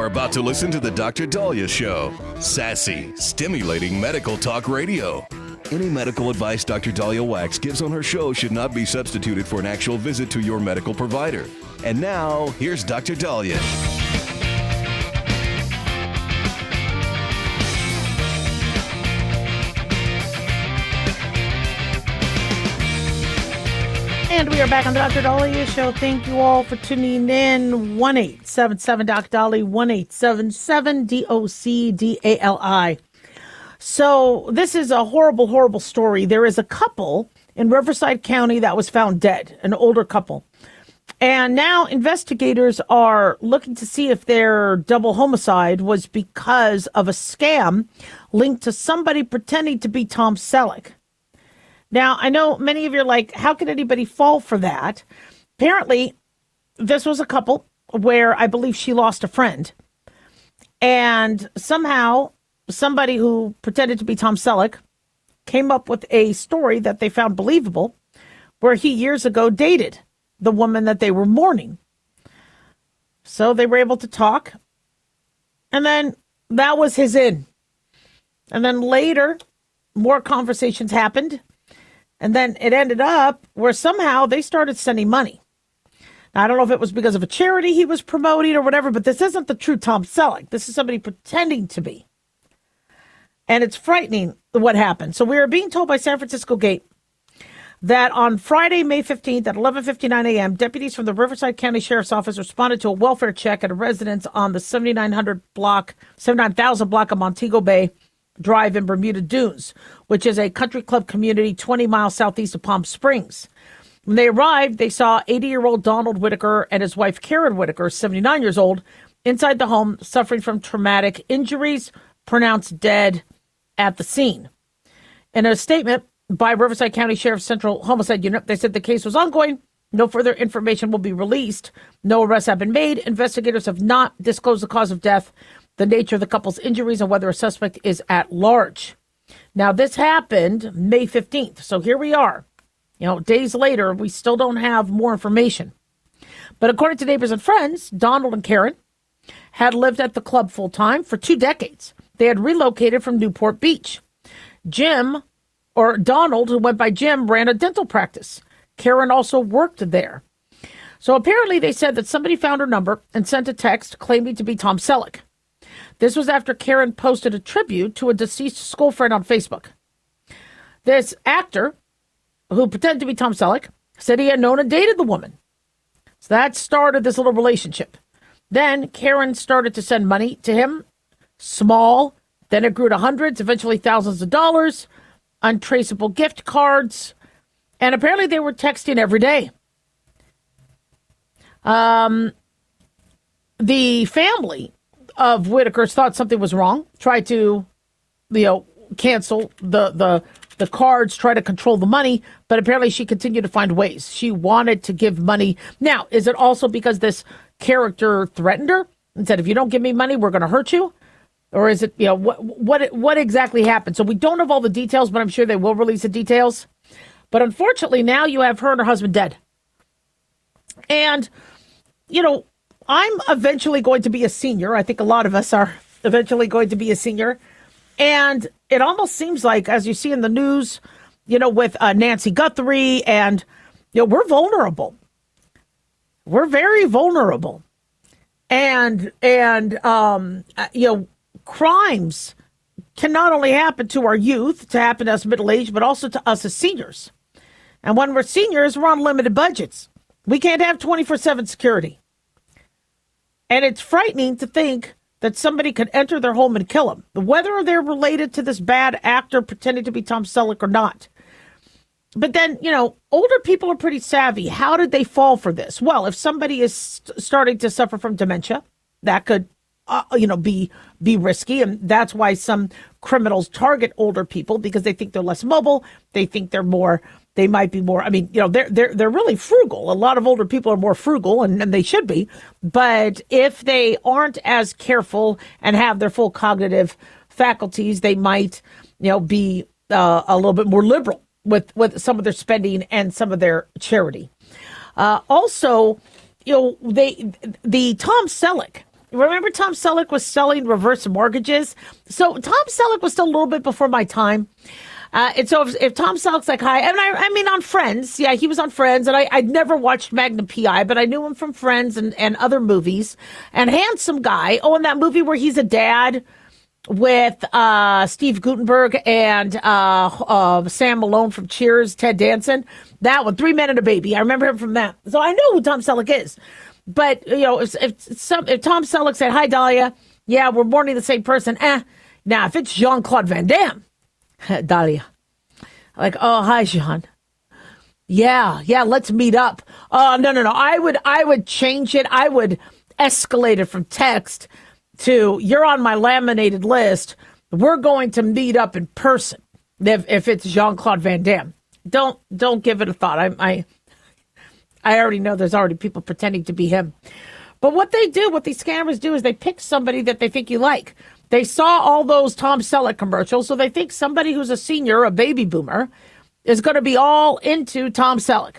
about to listen to the Dr. Dahlia Show. Sassy, stimulating medical talk radio. Any medical advice Dr. Dahlia Wax gives on her show should not be substituted for an actual visit to your medical provider. And now, here's Dr. Dahlia. And we are back on the Dr. Dahlia Show. Thank you all for tuning in. 1-877-Doc-Dahlia, 1-877-DOC-DALI. So this is a horrible, horrible story. There is a couple in Riverside County that was found dead, an older couple. And now investigators are looking to see if their double homicide was because of a scam linked to somebody pretending to be Tom Selleck. Now, I know many of you are like, how could anybody fall for that? Apparently, this was a couple where I believe she lost a friend. And somehow, somebody who pretended to be Tom Selleck came up with a story that they found believable, where he years ago dated the woman that they were mourning. So they were able to talk. And then that was his in. And then later, more conversations happened. And then it ended up where somehow they started sending money. Now, I don't know if it was because of a charity he was promoting or whatever, but this isn't the true Tom Selleck. This is somebody pretending to be. And it's frightening what happened. So we are being told by San Francisco Gate that on Friday, May 15th at 11:59 a.m., deputies from the Riverside County Sheriff's Office responded to a welfare check at a residence on the 7900 block, 79,000 block of Montego Bay Drive in Bermuda Dunes, which is a country club community 20 miles southeast of Palm Springs. When they arrived, they saw 80-year-old Donald Whitaker and his wife Karen Whitaker, 79 years old, inside the home suffering from traumatic injuries, pronounced dead at the scene. In a statement by Riverside County Sheriff's Central Homicide Unit, they said the case was ongoing. No further information will be released. No arrests have been made. Investigators have not disclosed the cause of death, the nature of the couple's injuries, and whether a suspect is at large. Now, this happened May 15th. So here we are. Days later, we still don't have more information. But according to neighbors and friends, Donald and Karen had lived at the club full time for 2 decades. They had relocated from Newport Beach. Donald, who went by Jim, ran a dental practice. Karen also worked there. So apparently they said that somebody found her number and sent a text claiming to be Tom Selleck. This was after Karen posted a tribute to a deceased school friend on Facebook. This actor, who pretended to be Tom Selleck, said he had known and dated the woman. So that started this little relationship. Then Karen started to send money to him, small, then it grew to hundreds, eventually thousands of dollars, untraceable gift cards, and apparently they were texting every day. The family of Whitaker's thought something was wrong, tried to, cancel the cards, try to control the money, but apparently she continued to find ways. She wanted to give money. Now, is it also because this character threatened her and said, if you don't give me money, we're going to hurt you? Or is it, what exactly happened? So we don't have all the details, but I'm sure they will release the details. But unfortunately, now you have her and her husband dead. And, I'm eventually going to be a senior. I think a lot of us are eventually going to be a senior. And it almost seems like, as you see in the news, with Nancy Guthrie, and, we're vulnerable. We're very vulnerable. And crimes can not only happen to our youth, to happen to us middle-aged, but also to us as seniors. And when we're seniors, we're on limited budgets. We can't have 24/7 security. And it's frightening to think that somebody could enter their home and kill them, whether they're related to this bad actor pretending to be Tom Selleck or not. But then, older people are pretty savvy. How did they fall for this? Well, if somebody is starting to suffer from dementia, that could, be risky. And that's why some criminals target older people, because they think they're less mobile. They think they might be more, they're really frugal. A lot of older people are more frugal, and they should be. But if they aren't as careful and have their full cognitive faculties, they might, be a little bit more liberal with some of their spending and some of their charity. Also, the Tom Selleck Remember Tom Selleck was selling reverse mortgages? So Tom Selleck was still a little bit before my time. And so if Tom Selleck's like, hi, and I mean, on Friends, yeah, he was on Friends, and I'd never watched Magnum P.I., but I knew him from Friends and other movies. And handsome guy. Oh, and that movie where he's a dad with Steve Guttenberg and Sam Malone from Cheers, Ted Danson. That one, 3 Men and a Baby. I remember him from that. So I know who Tom Selleck is. But, you know, if Tom Selleck said, hi, Dahlia, yeah, we're mourning the same person. Now, if it's Jean-Claude Van Damme, Dahlia, like, oh, hi, Jean. Yeah, let's meet up. No. I would change it. I would escalate it from text to, you're on my laminated list. We're going to meet up in person. If it's Jean-Claude Van Damme, don't give it a thought. I already know there's already people pretending to be him. But what these scammers do is they pick somebody that they think you like. They saw all those Tom Selleck commercials, so they think somebody who's a senior, a baby boomer, is going to be all into Tom Selleck.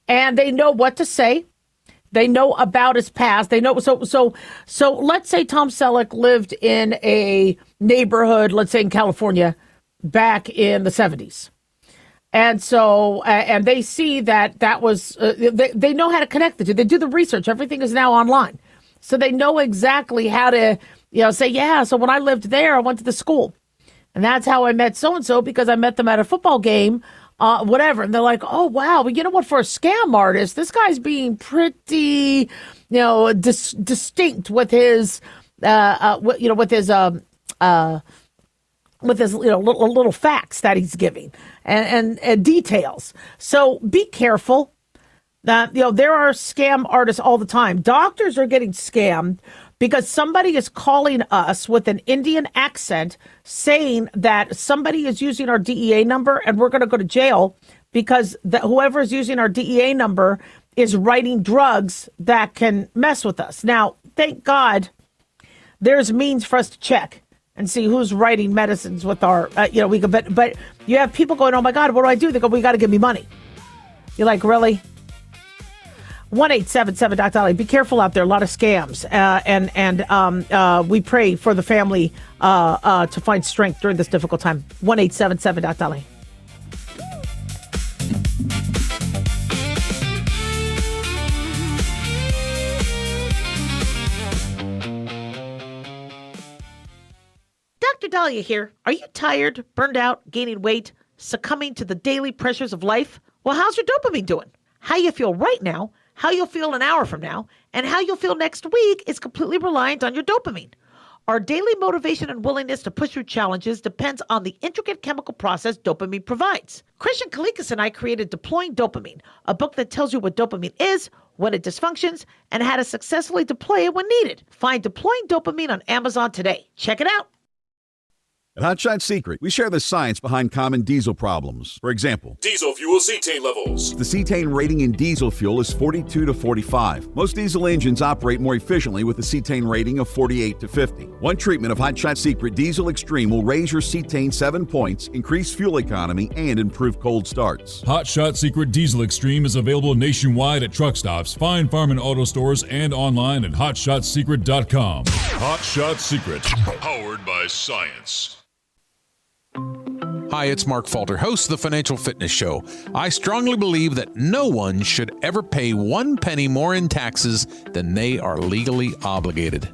And they know what to say. They know about his past. They know. So let's say Tom Selleck lived in a neighborhood, let's say in California, back in the 70s. And so, and they see that was, they know how to connect the two. They do the research. Everything is now online. So they know exactly how to, say, yeah, so when I lived there, I went to the school. And that's how I met so-and-so, because I met them at a football game, whatever. And they're like, oh, wow, well, you know what, for a scam artist, this guy's being pretty, distinct with his, with his little facts that he's giving and details. So be careful. There are scam artists all the time. Doctors are getting scammed because somebody is calling us with an Indian accent saying that somebody is using our DEA number and we're going to go to jail because whoever is using our DEA number is writing drugs that can mess with us. Now, thank God there's means for us to check and see who's writing medicines with our, we could, but you have people going, oh my God, what do I do? They go, well, you got to give me money. You're like, really? 1-877-Dr. Be careful out there. A lot of scams. And we pray for the family to find strength during this difficult time. 1-877-Dr. Dr. Dahlia here. Are you tired, burned out, gaining weight, succumbing to the daily pressures of life? Well, how's your dopamine doing? How you feel right now, how you'll feel an hour from now, and how you'll feel next week is completely reliant on your dopamine. Our daily motivation and willingness to push through challenges depends on the intricate chemical process dopamine provides. Christian Kalikas and I created Deploying Dopamine, a book that tells you what dopamine is, when it dysfunctions, and how to successfully deploy it when needed. Find Deploying Dopamine on Amazon today. Check it out. At Hot Shot Secret, we share the science behind common diesel problems. For example, diesel fuel cetane levels. The cetane rating in diesel fuel is 42 to 45. Most diesel engines operate more efficiently with a cetane rating of 48 to 50. One treatment of Hot Shot Secret Diesel Extreme will raise your cetane 7 points, increase fuel economy, and improve cold starts. Hot Shot Secret Diesel Extreme is available nationwide at truck stops, fine farm and auto stores, and online at hotshotsecret.com. Hot Shot Secret, powered by science. Hi, it's Mark Falter, host of the Financial Fitness Show. I strongly believe that no one should ever pay 1 penny more in taxes than they are legally obligated.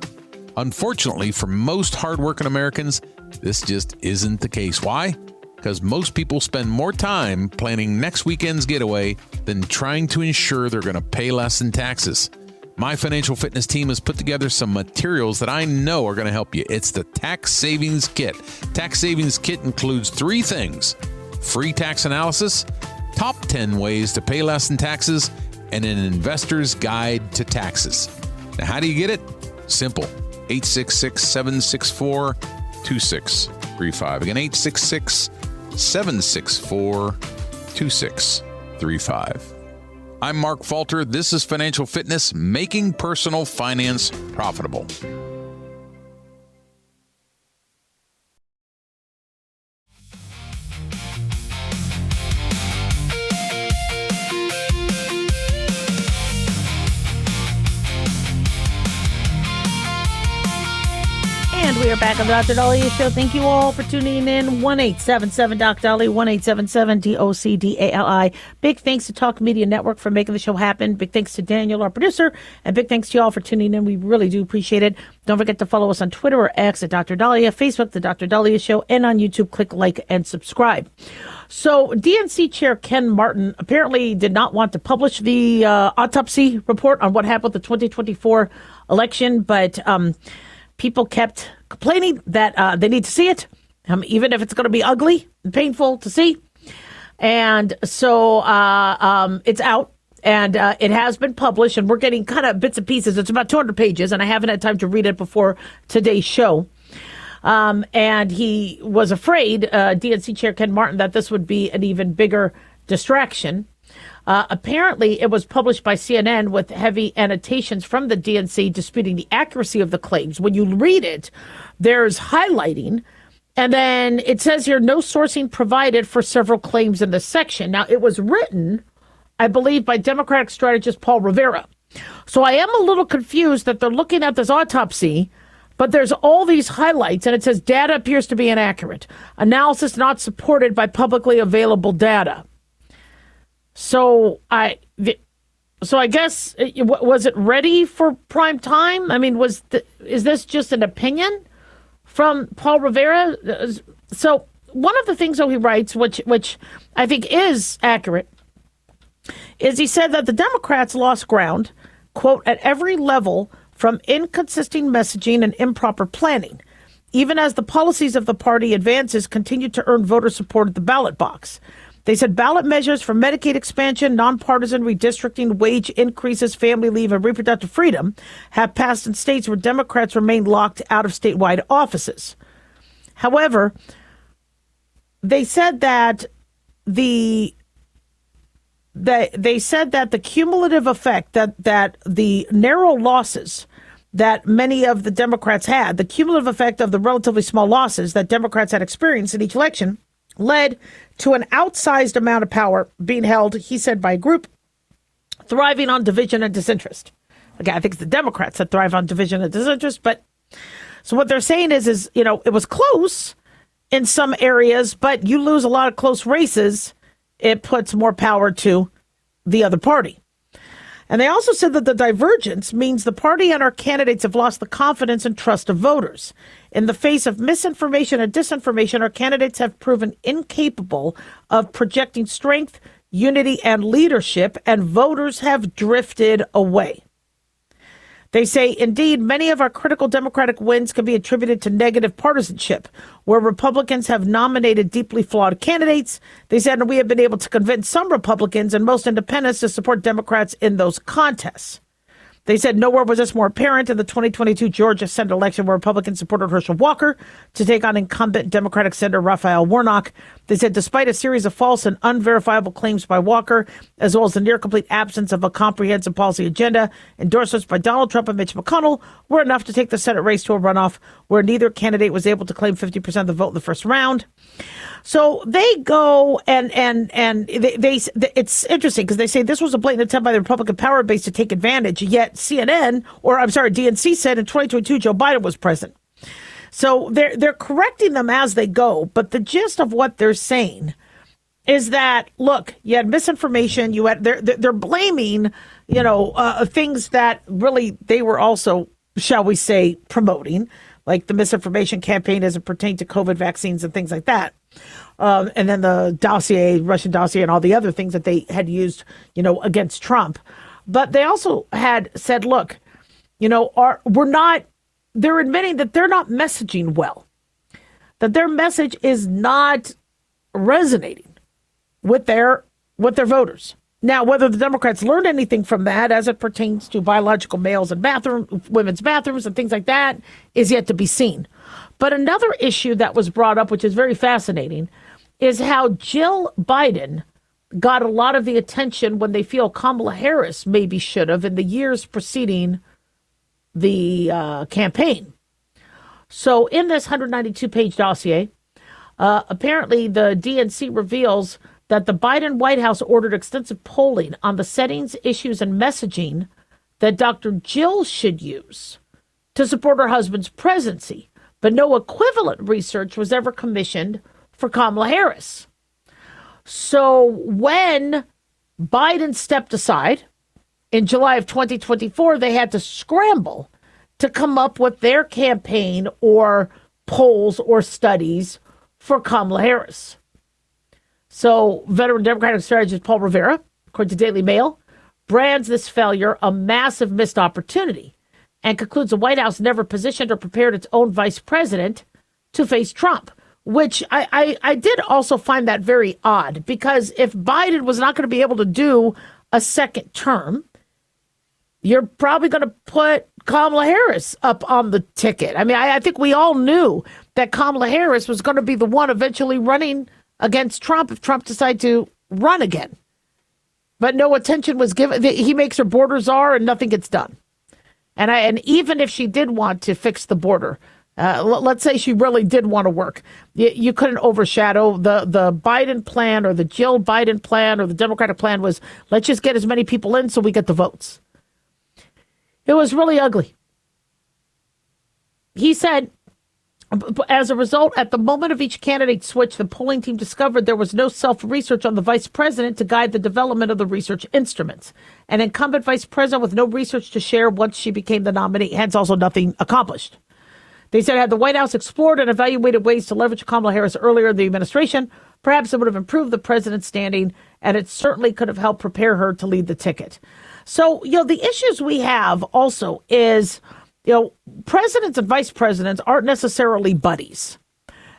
Unfortunately, for most hardworking Americans, this just isn't the case. Why? Because most people spend more time planning next weekend's getaway than trying to ensure they're going to pay less in taxes. My financial fitness team has put together some materials that I know are going to help you. It's the Tax Savings Kit. Tax Savings Kit includes 3 things: free tax analysis, top 10 ways to pay less in taxes, and an investor's guide to taxes. Now, how do you get it? Simple. 866-764-2635. Again, 866-764-2635. I'm Mark Falter. This is Financial Fitness, making personal finance profitable. back on the Dr. Dahlia Show. Thank you all for tuning in. 1-877-DOC-DALI, 1-877-DOCDALI. Big thanks to Talk Media Network for making the show happen. Big thanks to Daniel, our producer. And big thanks to you all for tuning in. We really do appreciate it. Don't forget to follow us on Twitter or X at Dr. Dahlia, Facebook, The Dr. Dahlia Show, and on YouTube. Click like and subscribe. So DNC Chair Ken Martin apparently did not want to publish the autopsy report on what happened with the 2024 election, but people kept complaining that they need to see it, even if it's going to be ugly and painful to see. And so it's out, and it has been published, and we're getting kind of bits and pieces. It's about 200 pages, and I haven't had time to read it before today's show. And he was afraid, DNC Chair Ken Martin, that this would be an even bigger distraction. Apparently, it was published by CNN with heavy annotations from the DNC disputing the accuracy of the claims. When you read it, there's highlighting, and then it says here, no sourcing provided for several claims in this section. Now, it was written, I believe, by Democratic strategist Paul Rivera. So I am a little confused that they're looking at this autopsy, but there's all these highlights, and it says data appears to be inaccurate. Analysis not supported by publicly available data. So I guess, was it ready for prime time? I mean, is this just an opinion from Paul Rivera? So one of the things, though, he writes, which I think is accurate, is he said that the Democrats lost ground, quote, at every level from inconsistent messaging and improper planning, even as the policies of the party advances continue to earn voter support at the ballot box. They said ballot measures for Medicaid expansion, nonpartisan redistricting, wage increases, family leave, and reproductive freedom have passed in states where Democrats remain locked out of statewide offices. However, they said that the cumulative effect that the narrow losses that many of the Democrats had, the cumulative effect of the relatively small losses that Democrats had experienced in each election, led to an outsized amount of power being held, he said, by a group thriving on division and disinterest. Again, I think it's the Democrats that thrive on division and disinterest. But so what they're saying is, it was close in some areas, but you lose a lot of close races, it puts more power to the other party. And they also said that the divergence means the party and our candidates have lost the confidence and trust of voters. In the face of misinformation and disinformation, our candidates have proven incapable of projecting strength, unity, and leadership, and voters have drifted away. They say, indeed, many of our critical Democratic wins can be attributed to negative partisanship, where Republicans have nominated deeply flawed candidates. They said, and we have been able to convince some Republicans and most independents to support Democrats in those contests. They said nowhere was this more apparent in the 2022 Georgia Senate election, where Republicans supported Herschel Walker to take on incumbent Democratic Senator Raphael Warnock. They said despite a series of false and unverifiable claims by Walker, as well as the near complete absence of a comprehensive policy agenda, endorsements by Donald Trump and Mitch McConnell were enough to take the Senate race to a runoff where neither candidate was able to claim 50% of the vote in the first round. So they go and it's interesting because they say this was a blatant attempt by the Republican power base to take advantage. Yet DNC said in 2022 Joe Biden was president. So they're correcting them as they go. But the gist of what they're saying is that, look, you had misinformation. They're blaming things that really they were also, shall we say, promoting, like the misinformation campaign as it pertained to COVID vaccines and things like that. And then the Russian dossier, and all the other things that they had used, against Trump. But they also had said, look, they're admitting that they're not messaging well, that their message is not resonating with their voters. Now, whether the Democrats learned anything from that as it pertains to biological males and women's bathrooms and things like that is yet to be seen. But another issue that was brought up, which is very fascinating, is how Jill Biden got a lot of the attention when they feel Kamala Harris maybe should have in the years preceding the campaign. So in this 192-page dossier, apparently the DNC reveals that the Biden White House ordered extensive polling on the settings, issues, and messaging that Dr. Jill should use to support her husband's presidency. but no equivalent research was ever commissioned for Kamala Harris. So when Biden stepped aside in July of 2024, they had to scramble to come up with their campaign or polls or studies for Kamala Harris. So veteran Democratic strategist Paul Rivera, according to Daily Mail, brands this failure a massive missed opportunity and concludes the White House never positioned or prepared its own vice president to face Trump, which I did also find that very odd, because if Biden was not going to be able to do a second term, you're probably going to put Kamala Harris up on the ticket. I mean, I think we all knew that Kamala Harris was going to be the one eventually running against Trump if Trump decided to run again. But no attention was given. He makes her border czar and nothing gets done. And even if she did want to fix the border, let's say she really did want to work, you couldn't overshadow the Biden plan or the Jill Biden plan or the Democratic plan was, let's just get as many people in so we get the votes. It was really ugly. He said, as a result, at the moment of each candidate switch, the polling team discovered there was no self-research on the vice president to guide the development of the research instruments. An incumbent vice president with no research to share once she became the nominee, hence also nothing accomplished. They said, had the White House explored and evaluated ways to leverage Kamala Harris earlier in the administration, perhaps it would have improved the president's standing, and it certainly could have helped prepare her to lead the ticket. So, the issues we have also is, presidents and vice presidents aren't necessarily buddies.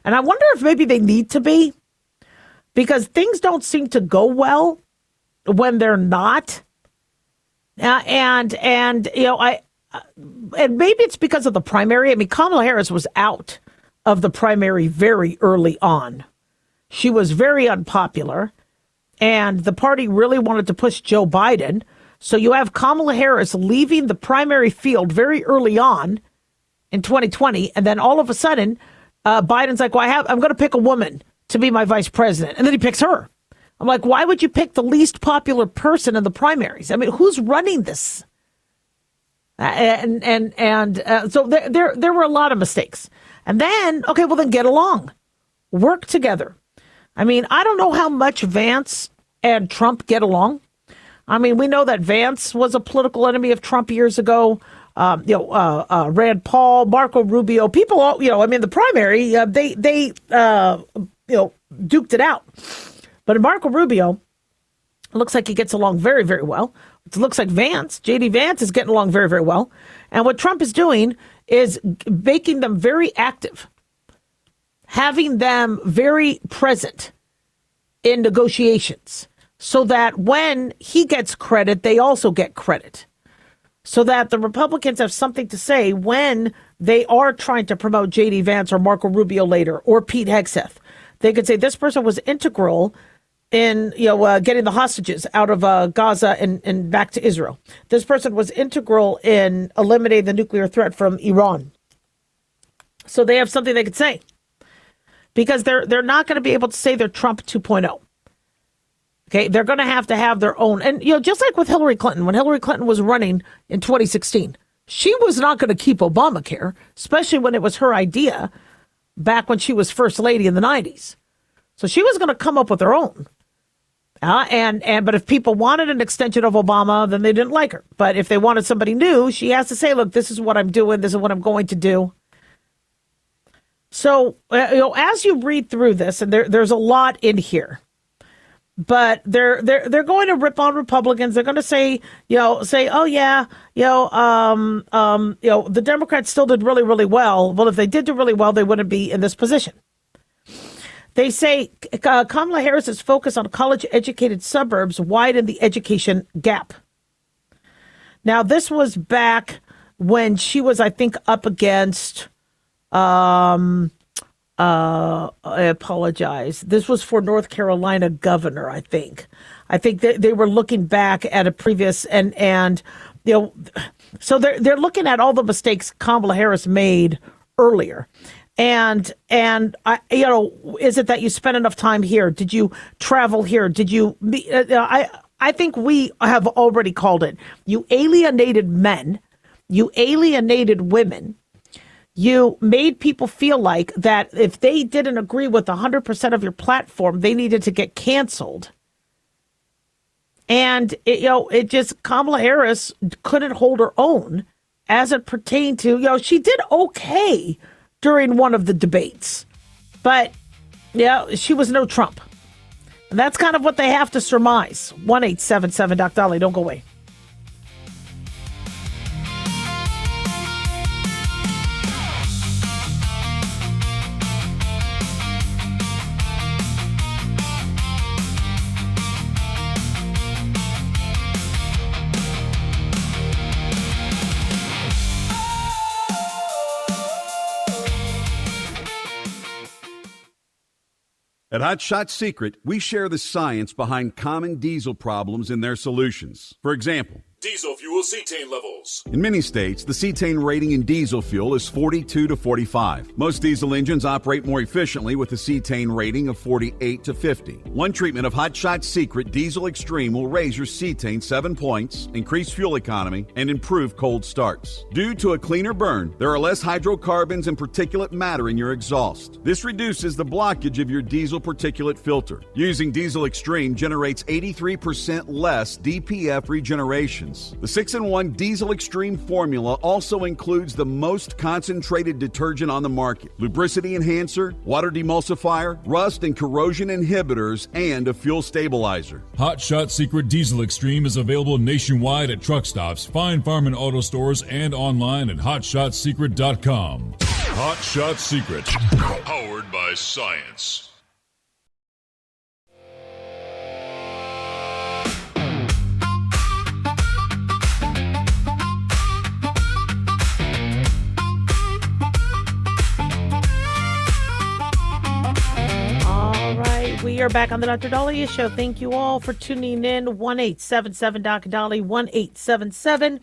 And I wonder if maybe they need to be, because things don't seem to go well when they're not. And maybe it's because of the primary. I mean, Kamala Harris was out of the primary very early on. She was very unpopular, and the party really wanted to push Joe Biden. So you have Kamala Harris leaving the primary field very early on in 2020, and then all of a sudden, Biden's like, well, I'm going to pick a woman to be my vice president. And then he picks her. I'm like, why would you pick the least popular person in the primaries? I mean, who's running this? So there were a lot of mistakes. And then, okay, well, then get along. Work together. I mean, I don't know how much Vance and Trump get along. I mean, we know that Vance was a political enemy of Trump years ago. Rand Paul, Marco Rubio, people, the primary, they duked it out. But in Marco Rubio, it looks like he gets along very, very well. It looks like J.D. Vance is getting along very, very well. And what Trump is doing is making them very active, having them very present in negotiations, so that when he gets credit, they also get credit. So that the Republicans have something to say when they are trying to promote J.D. Vance or Marco Rubio later, or Pete Hegseth. They could say this person was integral in getting the hostages out of Gaza and back to Israel. This person was integral in eliminating the nuclear threat from Iran. So they have something they could say, because they're not going to be able to say they're Trump 2.0. Okay, they're going to have their own. And, just like with Hillary Clinton, when Hillary Clinton was running in 2016, she was not going to keep Obamacare, especially when it was her idea back when she was first lady in the 90s. So she was going to come up with her own. But if people wanted an extension of Obama, then they didn't like her. But if they wanted somebody new, she has to say, look, this is what I'm doing. This is what I'm going to do. So, as you read through this, and there's a lot in here, but they're going to rip on Republicans. They're going to say, oh yeah, the Democrats still did really, really well. Well, if they did do really well, they wouldn't be in this position. They say Kamala Harris's focus on college-educated suburbs widened the education gap. Now, this was back when she was, I think, up against. I apologize. This was for North Carolina governor, I think. I think they were looking back at a previous so they're looking at all the mistakes Kamala Harris made earlier. And is it that you spent enough time here? Did you travel here? Did you? I think we have already called it. You alienated men. You alienated women. you made people feel like that if they didn't agree with 100% of your platform, they needed to get canceled. And it just Kamala Harris couldn't hold her own as it pertained to, she did okay during one of the debates, but she was no Trump. And that's kind of what they have to surmise. 1-877 Doc Dolly. Don't go away. At Hot Shot Secret, we share the science behind common diesel problems and their solutions. For example, diesel fuel cetane levels. in many states, the cetane rating in diesel fuel is 42 to 45. Most diesel engines operate more efficiently with a cetane rating of 48 to 50. One treatment of Hot Shot Secret Diesel Extreme will raise your cetane 7 points, increase fuel economy, and improve cold starts. Due to a cleaner burn, there are less hydrocarbons and particulate matter in your exhaust. This reduces the blockage of your diesel particulate filter. Using Diesel Extreme generates 83% less DPF regeneration. The 6-in-1 Diesel Extreme formula also includes the most concentrated detergent on the market, lubricity enhancer, water demulsifier, rust and corrosion inhibitors, and a fuel stabilizer. Hot Shot Secret Diesel Extreme is available nationwide at truck stops, fine farm and auto stores, and online at hotshotsecret.com. Hot Shot Secret. Powered by science. We are back on the Dr. Dahlia Show. Thank you all for tuning in. 1-877 Doc Dolly, 1-877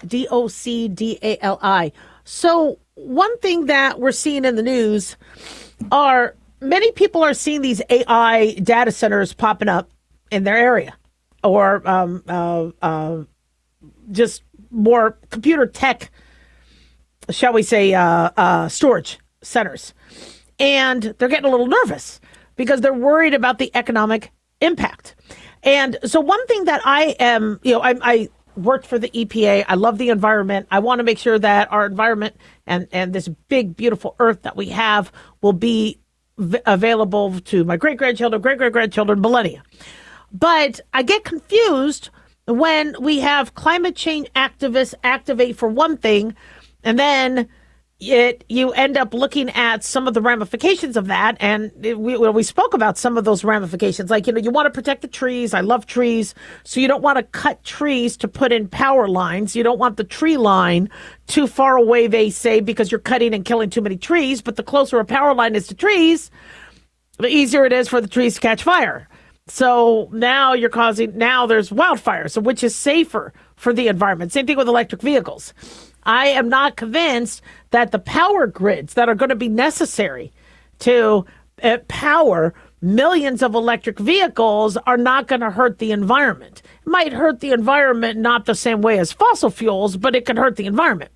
DOCDALI. So one thing that we're seeing in the news are many people are seeing these AI data centers popping up in their area, or just more computer tech, shall we say, storage centers. And they're getting a little nervous because they're worried about the economic impact. And so one thing that I am, I worked for the EPA. I love the environment. I want to make sure that our environment and this big, beautiful earth that we have will be available to my great-grandchildren, great-great-grandchildren, millennia. But I get confused when we have climate change activists activate for one thing, and then you end up looking at some of the ramifications of that. And we spoke about some of those ramifications. Like, you want to protect the trees. I love trees. So you don't want to cut trees to put in power lines. You don't want the tree line too far away, they say, because you're cutting and killing too many trees. But the closer a power line is to trees, the easier it is for the trees to catch fire. So now there's wildfires, so which is safer for the environment. Same thing with electric vehicles. I am not convinced that the power grids that are going to be necessary to power millions of electric vehicles are not going to hurt the environment. It might hurt the environment not the same way as fossil fuels, but it can hurt the environment.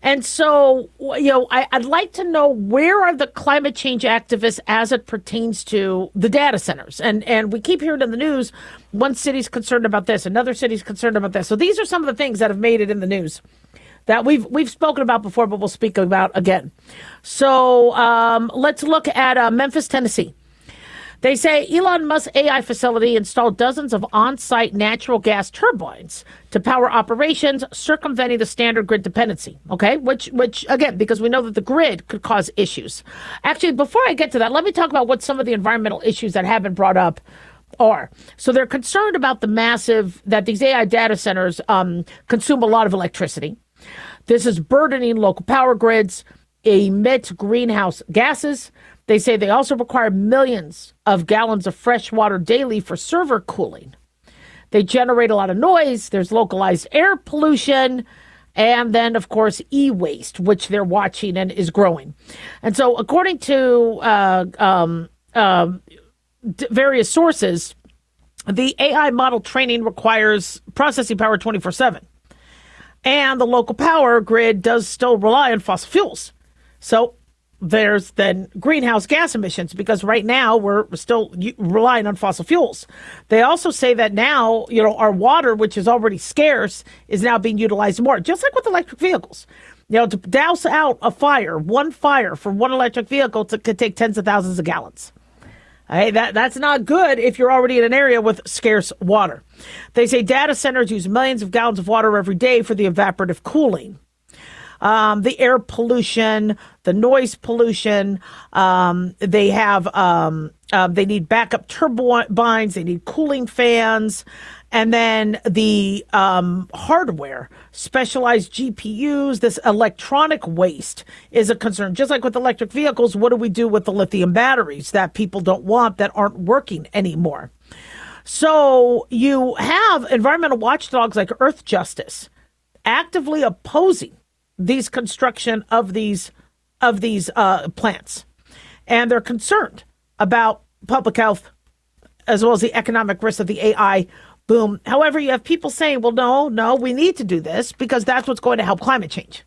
And so, I'd like to know, where are the climate change activists as it pertains to the data centers? And we keep hearing in the news, one city's concerned about this, another city's concerned about this. So these are some of the things that have made it in the news that we've spoken about before, but we'll speak about again. So let's look at Memphis, Tennessee. They say Elon Musk's AI facility installed dozens of on-site natural gas turbines to power operations, circumventing the standard grid dependency. Okay, which again, because we know that the grid could cause issues. Actually, before I get to that, let me talk about what some of the environmental issues that have been brought up are. So they're concerned about that these AI data centers consume a lot of electricity. This is burdening local power grids, emit greenhouse gases. They say they also require millions of gallons of fresh water daily for server cooling. They generate a lot of noise. There's localized air pollution. And then, of course, e-waste, which they're watching and is growing. And so according to various sources, the AI model training requires processing power 24/7. And the local power grid does still rely on fossil fuels. So there's then greenhouse gas emissions, because right now we're still relying on fossil fuels. They also say that now, our water, which is already scarce, is now being utilized more, just like with electric vehicles. To douse out one fire for one electric vehicle could take tens of thousands of gallons. Hey, that's not good if you're already in an area with scarce water. They say data centers use millions of gallons of water every day for the evaporative cooling. The air pollution, the noise pollution. They need backup turbines. They need cooling fans. And then the hardware, specialized GPUs, this electronic waste is a concern. Just like with electric vehicles, what do we do with the lithium batteries that people don't want, that aren't working anymore? So you have environmental watchdogs like Earth Justice actively opposing these construction of these plants, and they're concerned about public health as well as the economic risk of the AI boom. However, you have people saying, well, no, we need to do this because that's what's going to help climate change.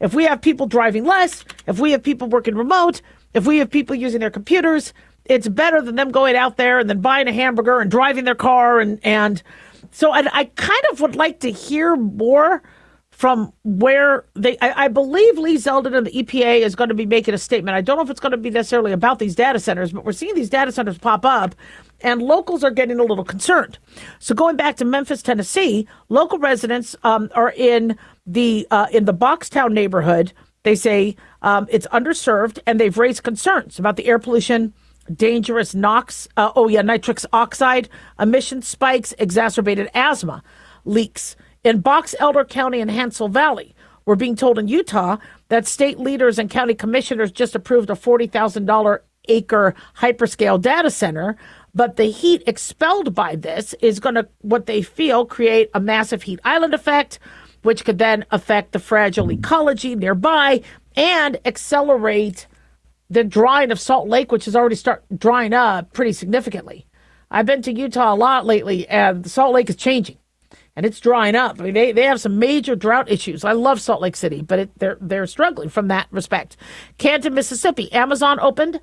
If we have people driving less, if we have people working remote, if we have people using their computers, it's better than them going out there and then buying a hamburger and driving their car. And so I kind of would like to hear more from where I believe Lee Zeldin and the EPA is going to be making a statement. I don't know if it's going to be necessarily about these data centers, but we're seeing these data centers pop up, and locals are getting a little concerned. So going back to Memphis, Tennessee, local residents are in the Boxtown neighborhood. They say it's underserved, and they've raised concerns about the air pollution, dangerous nitrous oxide emission spikes, exacerbated asthma, leaks. In Box Elder County and Hansel Valley, we're being told in Utah that state leaders and county commissioners just approved a $40,000 acre hyperscale data center, but the heat expelled by this is going to, what they feel, create a massive heat island effect, which could then affect the fragile ecology nearby and accelerate the drying of Salt Lake, which has already started drying up pretty significantly. I've been to Utah a lot lately, and Salt Lake is changing. And it's drying up. I mean, they have some major drought issues. I love Salt Lake City, but they're struggling from that respect. Canton, Mississippi. Amazon opened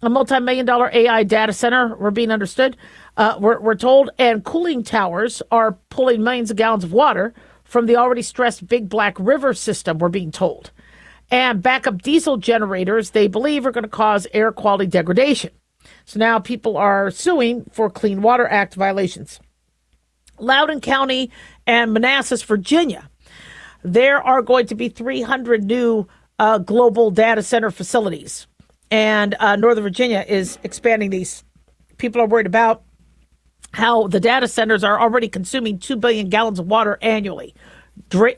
a multi-million-dollar AI data center. We're being understood. We're told, and cooling towers are pulling millions of gallons of water from the already stressed Big Black River system, we're being told. And backup diesel generators, they believe, are going to cause air quality degradation. So now people are suing for Clean Water Act violations. Loudoun County and Manassas, Virginia. There are going to be 300 new global data center facilities. And Northern Virginia is expanding these. People are worried about how the data centers are already consuming 2 billion gallons of water annually,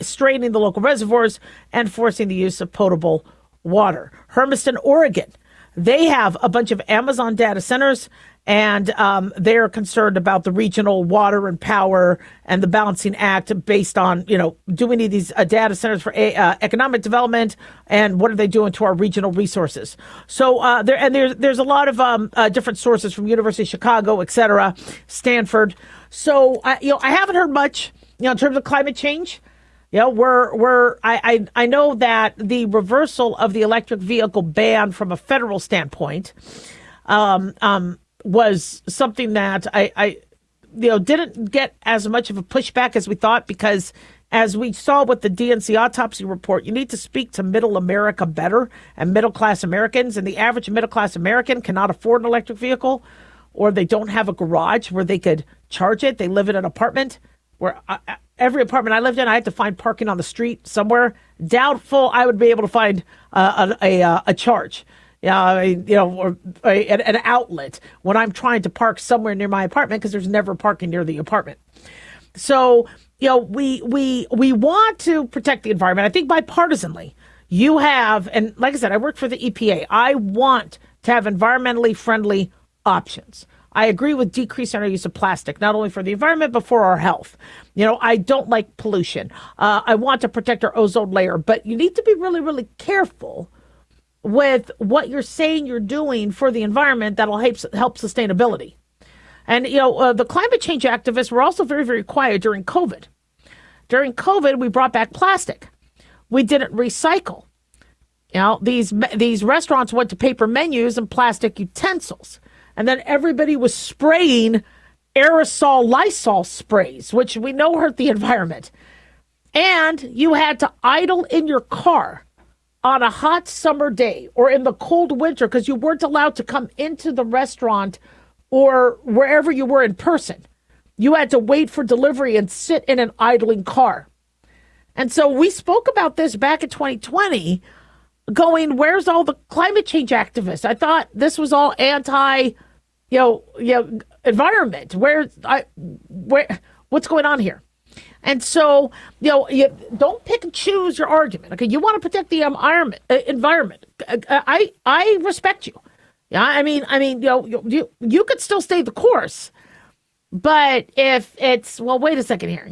straining the local reservoirs and forcing the use of potable water. Hermiston, Oregon. They have a bunch of Amazon data centers, and they're concerned about the regional water and power and the balancing act based on, do we need these data centers for economic development, and what are they doing to our regional resources? So there's a lot of different sources from University of Chicago, et cetera, Stanford. So I haven't heard much, in terms of climate change. I know that the reversal of the electric vehicle ban from a federal standpoint was something that I didn't get as much of a pushback as we thought, because as we saw with the DNC autopsy report, you need to speak to middle America better and middle class Americans, and the average middle class American cannot afford an electric vehicle, or they don't have a garage where they could charge it. They live in an apartment where every apartment I lived in, I had to find parking on the street somewhere. Doubtful I would be able to find a charge. Or an outlet when I'm trying to park somewhere near my apartment, because there's never parking near the apartment. So, we want to protect the environment. I think bipartisanly, you have, and like I said, I work for the EPA. I want to have environmentally friendly options. I agree with decreasing our use of plastic, not only for the environment, but for our health. I don't like pollution. I want to protect our ozone layer, but you need to be really, really careful with what you're saying you're doing for the environment that'll help sustainability. And, the climate change activists were also very, very quiet during COVID. During COVID, we brought back plastic. We didn't recycle. You know, these restaurants went to paper menus and plastic utensils. And then everybody was spraying aerosol Lysol sprays, which we know hurt the environment. And you had to idle in your car on a hot summer day or in the cold winter because you weren't allowed to come into the restaurant or wherever you were in person. You had to wait for delivery and sit in an idling car. And so we spoke about this back in 2020, going, where's all the climate change activists? I thought this was all environment. What's going on here? And so, you don't pick and choose your argument. Okay, you want to protect the environment. I respect you. Yeah, I mean, you could still stay the course. But if it's, well, wait a second here,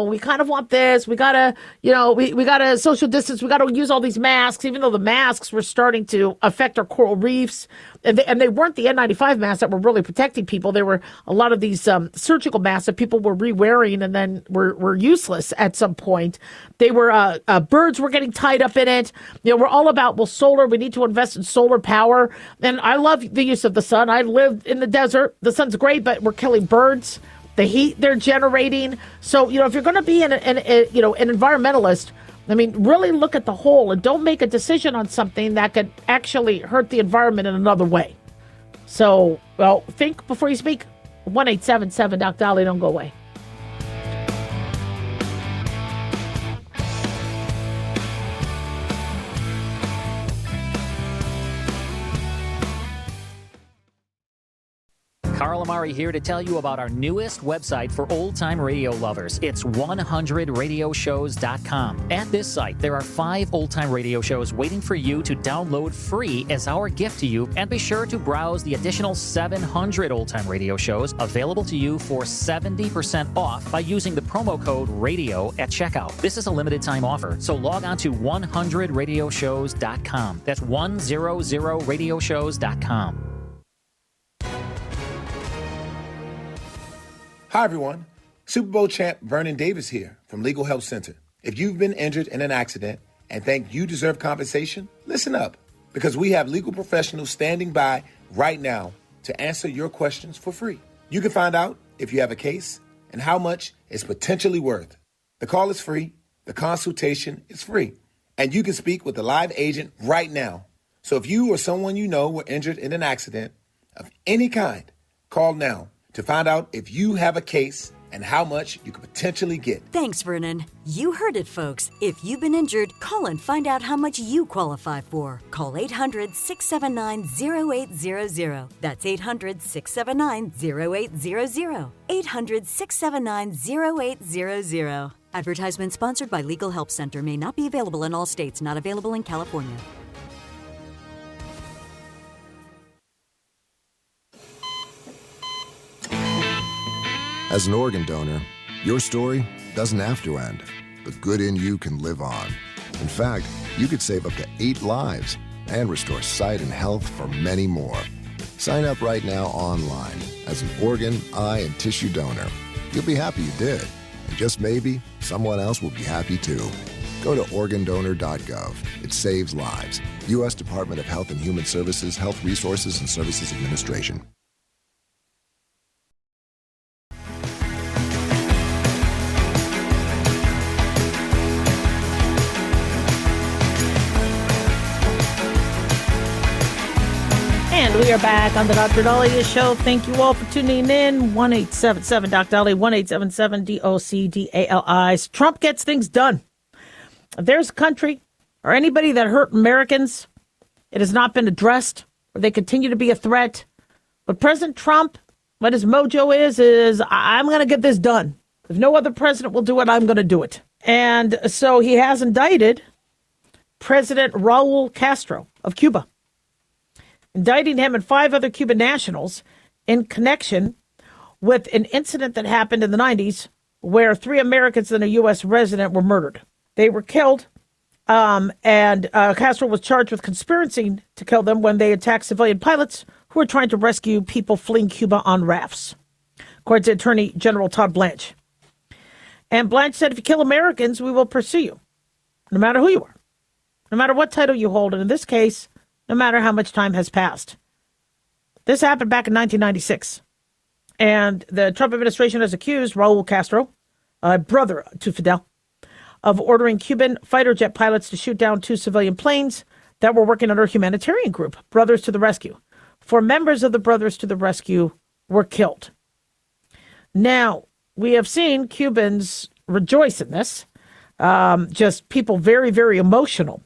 we kind of want this. We gotta, we gotta social distance. We gotta use all these masks, even though the masks were starting to affect our coral reefs. And they weren't the N95 masks that were really protecting people. There were a lot of these surgical masks that people were re-wearing and then were useless at some point. They were, birds were getting tied up in it. We're all about, solar. We need to invest in solar power. And I love the use of the sun. I live in the desert. The sun's great, but we're killing birds. The heat they're generating. So, if you're going to be an environmentalist, really look at the whole and don't make a decision on something that could actually hurt the environment in another way. So, think before you speak. 1-877 Doc Dolly, don't go away. Carl Amari here to tell you about our newest website for old-time radio lovers. It's 100radioshows.com. At this site, there are 5 old-time radio shows waiting for you to download free as our gift to you, and be sure to browse the additional 700 old-time radio shows available to you for 70% off by using the promo code RADIO at checkout. This is a limited-time offer, so log on to 100radioshows.com. That's 100radioshows.com. Hi, everyone. Super Bowl champ Vernon Davis here from Legal Help Center. If you've been injured in an accident and think you deserve compensation, listen up, because we have legal professionals standing by right now to answer your questions for free. You can find out if you have a case and how much it's potentially worth. The call is free. The consultation is free. And you can speak with a live agent right now. So if you or someone you know were injured in an accident of any kind, call now to find out if you have a case and how much you could potentially get. Thanks, Vernon. You heard it, folks. If you've been injured, call and find out how much you qualify for. Call 800-679-0800. That's 800-679-0800. 800-679-0800. Advertisement sponsored by Legal Help Center. May not be available in all states. Not available in California. As an organ donor, your story doesn't have to end. The good in you can live on. In fact, you could save up to 8 lives and restore sight and health for many more. Sign up right now online as an organ, eye, and tissue donor. You'll be happy you did. And just maybe, someone else will be happy too. Go to organdonor.gov. It saves lives. U.S. Department of Health and Human Services, Health Resources and Services Administration. And we are back on the Dr. Dahlia Show. Thank you all for tuning in. 1-877 Doc Dahlia, 1-877-DOCDALI. Trump gets things done. If there's a country or anybody that hurt Americans, it has not been addressed, or they continue to be a threat. But President Trump, what his mojo is I'm going to get this done. If no other president will do it, I'm going to do it. And so he has indicted President Raul Castro of Cuba, indicting him and 5 other Cuban nationals in connection with an incident that happened in the 90s where 3 Americans and a U.S. resident were murdered. They were killed, and Castro was charged with conspiracy to kill them when they attacked civilian pilots who were trying to rescue people fleeing Cuba on rafts, according to Attorney General Todd Blanche. And Blanche said, if you kill Americans, we will pursue you, no matter who you are. no matter what title you hold, and in this case, no matter how much time has passed. This happened back in 1996. And the Trump administration has accused Raul Castro, brother to Fidel, of ordering Cuban fighter jet pilots to shoot down 2 civilian planes that were working under a humanitarian group, Brothers to the Rescue. 4 members of the Brothers to the Rescue were killed. Now, we have seen Cubans rejoice in this, just people very, very emotional,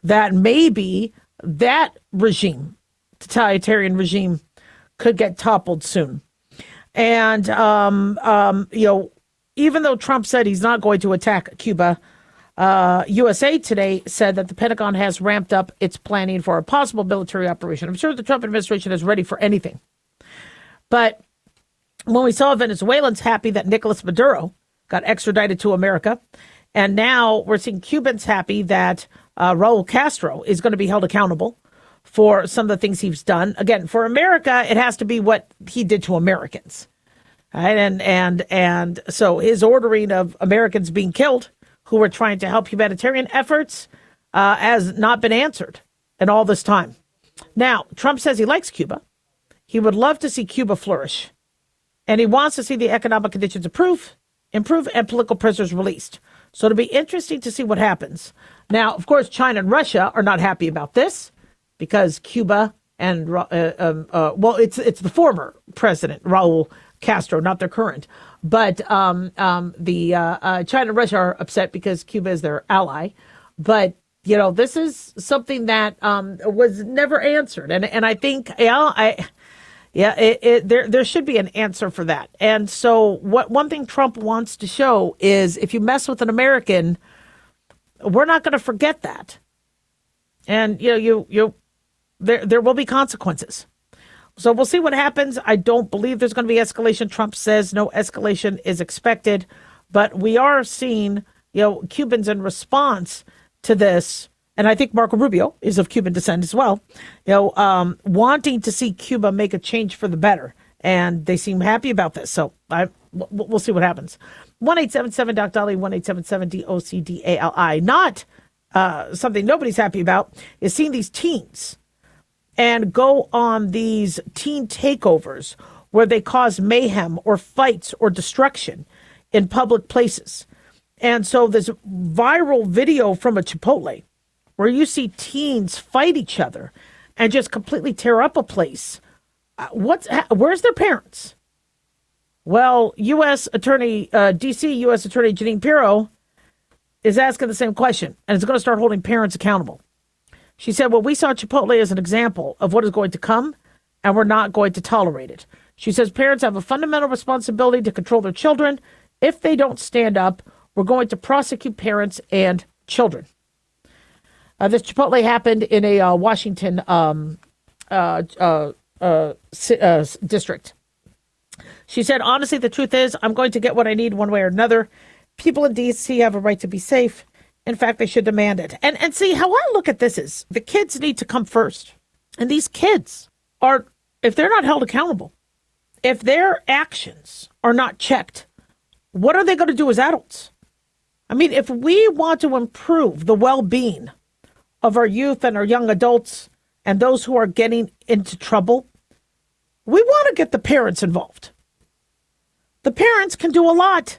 that maybe that regime, totalitarian regime, could get toppled soon. And, even though Trump said he's not going to attack Cuba, USA Today said that the Pentagon has ramped up its planning for a possible military operation. I'm sure the Trump administration is ready for anything. But when we saw Venezuelans happy that Nicolas Maduro got extradited to America, and now we're seeing Cubans happy that Raul Castro is going to be held accountable for some of the things he's done. Again, for America, it has to be what he did to Americans. Right? And so his ordering of Americans being killed who were trying to help humanitarian efforts has not been answered in all this time. Now, Trump says he likes Cuba. He would love to see Cuba flourish. And he wants to see the economic conditions improve and political prisoners released. So it'll be interesting to see what happens. Now, of course, China and Russia are not happy about this because Cuba and, it's the former president, Raul Castro, not their current. But China and Russia are upset because Cuba is their ally. But, this is something that was never answered. And I think, there should be an answer for that. And so one thing Trump wants to show is if you mess with an American, we're not going to forget that. And, there will be consequences. So we'll see what happens. I don't believe there's going to be escalation. Trump says no escalation is expected. But we are seeing, Cubans in response to this. And I think Marco Rubio is of Cuban descent as well, wanting to see Cuba make a change for the better. And they seem happy about this. So we'll see what happens. 1-877-DOC-DALI, 1-877-DOC-DALI. Not something nobody's happy about is seeing these teens and go on these teen takeovers where they cause mayhem or fights or destruction in public places. And so this viral video from a Chipotle where you see teens fight each other and just completely tear up a place. Where's their parents? Well, U.S. Attorney, D.C. U.S. Attorney Jeanine Pirro is asking the same question, and is going to start holding parents accountable. She said, well, we saw Chipotle as an example of what is going to come, and we're not going to tolerate it. She says parents have a fundamental responsibility to control their children. If they don't stand up, we're going to prosecute parents and children. This Chipotle happened in a Washington district. She said, honestly, the truth is I'm going to get what I need one way or another. People in D.C. have a right to be safe. In fact, they should demand it. And see, how I look at this is the kids need to come first. And these kids are, if they're not held accountable, if their actions are not checked, what are they going to do as adults? I mean, if we want to improve the well-being of our youth and our young adults and those who are getting into trouble, we want to get the parents involved. The parents can do a lot.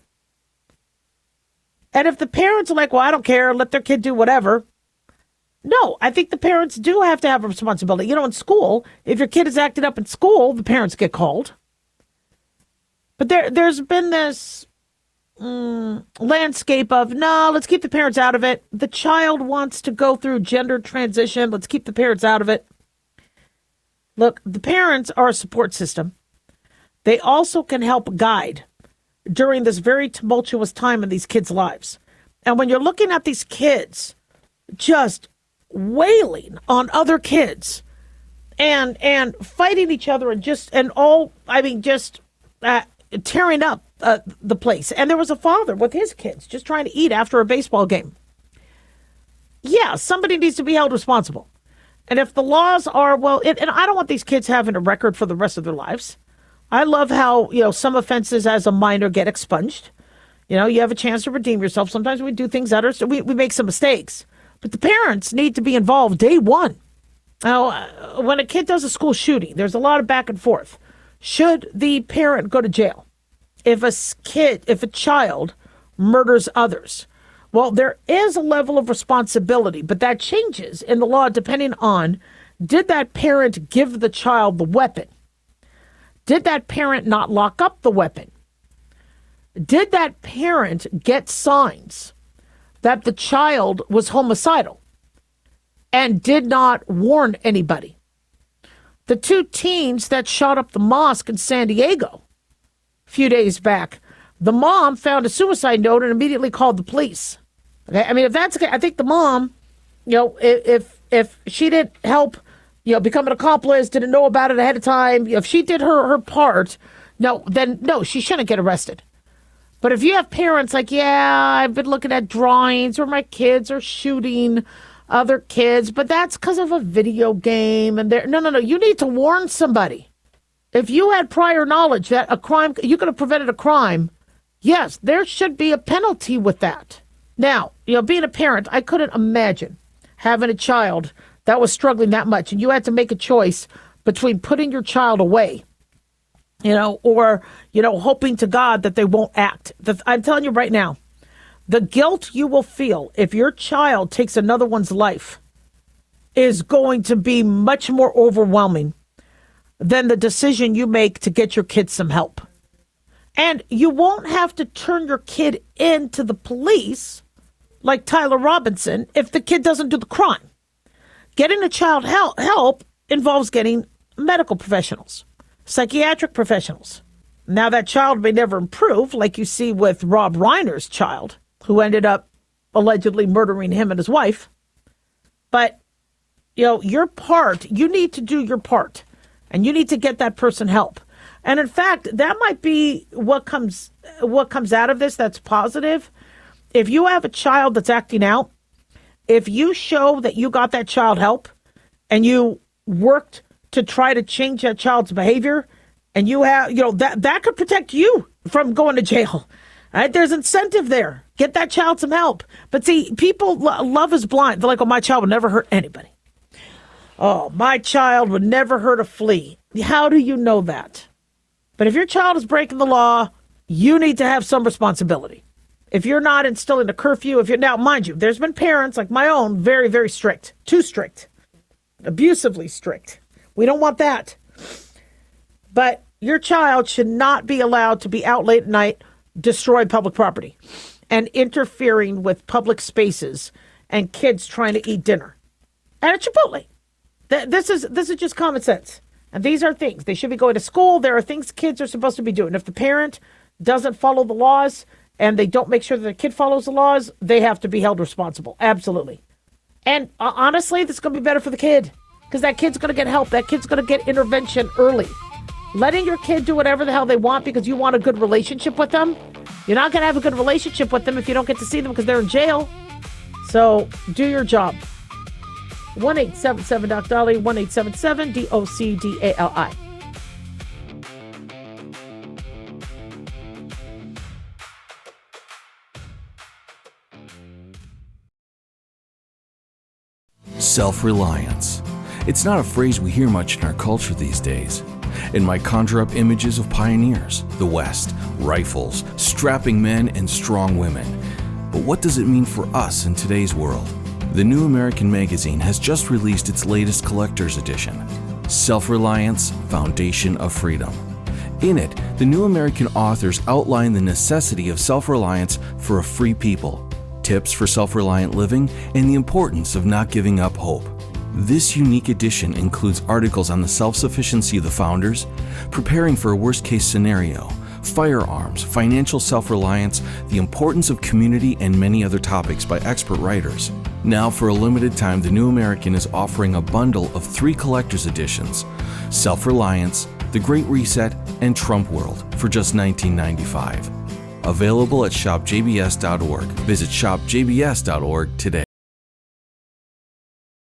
And if the parents are like, well, I don't care, let their kid do whatever. No, I think the parents do have to have a responsibility. In school, if your kid is acting up in school, the parents get called. But there's been this landscape of, no, let's keep the parents out of it. The child wants to go through gender transition. Let's keep the parents out of it. Look, the parents are a support system. They also can help guide during this very tumultuous time in these kids' lives. And when you're looking at these kids just wailing on other kids and fighting each other and tearing up the place. And there was a father with his kids just trying to eat after a baseball game. Yeah, somebody needs to be held responsible. And if the laws are, and I don't want these kids having a record for the rest of their lives. I love how, some offenses as a minor get expunged. You have a chance to redeem yourself. Sometimes we do things we make some mistakes. But the parents need to be involved day one. Now, when a kid does a school shooting, there's a lot of back and forth. Should the parent go to jail if a child murders others? Well, there is a level of responsibility, but that changes in the law depending on, did that parent give the child the weapon? Did that parent not lock up the weapon? Did that parent get signs that the child was homicidal and did not warn anybody? The 2 teens that shot up the mosque in San Diego a few days back, the mom found a suicide note and immediately called the police. Okay? I mean, if that's okay, I think the mom, if she didn't help, become an accomplice, didn't know about it ahead of time, if she did her part, no, she shouldn't get arrested. But if you have parents like, I've been looking at drawings where my kids are shooting other kids, but that's because of a video game, and no, you need to warn somebody. If you had prior knowledge that a crime, you could have prevented a crime, yes, there should be a penalty with that. Now, being a parent, I couldn't imagine having a child that was struggling that much, and you had to make a choice between putting your child away, or hoping to God that they won't act. I'm telling you right now, the guilt you will feel if your child takes another one's life is going to be much more overwhelming than the decision you make to get your kid some help. And you won't have to turn your kid into the police like Tyler Robinson if the kid doesn't do the crime. Getting a child help involves getting medical professionals, psychiatric professionals. Now, that child may never improve, like you see with Rob Reiner's child, who ended up allegedly murdering him and his wife. But, your part, you need to do your part, and you need to get that person help. And in fact, that might be what comes out of this that's positive. If you have a child that's acting out, if you show that you got that child help and you worked to try to change that child's behavior, and you have, that could protect you from going to jail. Right? There's incentive there. Get that child some help. But see, people love is blind. They're like, my child would never hurt anybody. Oh, my child would never hurt a flea. How do you know that? But if your child is breaking the law, you need to have some responsibility. If you're not instilling a curfew, now, mind you, there's been parents like my own, very, very strict, too strict, abusively strict. We don't want that. But your child should not be allowed to be out late at night, destroy public property, and interfering with public spaces and kids trying to eat dinner. And at Chipotle. This is just common sense. And these are things. They should be going to school. There are things kids are supposed to be doing. If the parent doesn't follow the laws and they don't make sure that their kid follows the laws, they have to be held responsible. Absolutely. And honestly, this is going to be better for the kid because that kid's going to get help. That kid's going to get intervention early. Letting your kid do whatever the hell they want because you want a good relationship with them. You're not going to have a good relationship with them if you don't get to see them because they're in jail. So do your job. 1-877-DOC-DOLLY, 1-877-DOCDALI. Self-reliance. It's not a phrase we hear much in our culture these days. It might conjure up images of pioneers, the West, rifles, strapping men, and strong women. But what does it mean for us in today's world? The New American Magazine has just released its latest collector's edition, Self-Reliance, Foundation of Freedom. In it, the New American authors outline the necessity of self-reliance for a free people, tips for self-reliant living, and the importance of not giving up hope. This unique edition includes articles on the self-sufficiency of the founders, preparing for a worst-case scenario, firearms, financial self-reliance, the importance of community, and many other topics by expert writers. Now, for a limited time, the New American is offering a bundle of 3 collector's editions, Self-Reliance, The Great Reset, and Trump World for just $19.95. Available at shopjbs.org. Visit shopjbs.org today.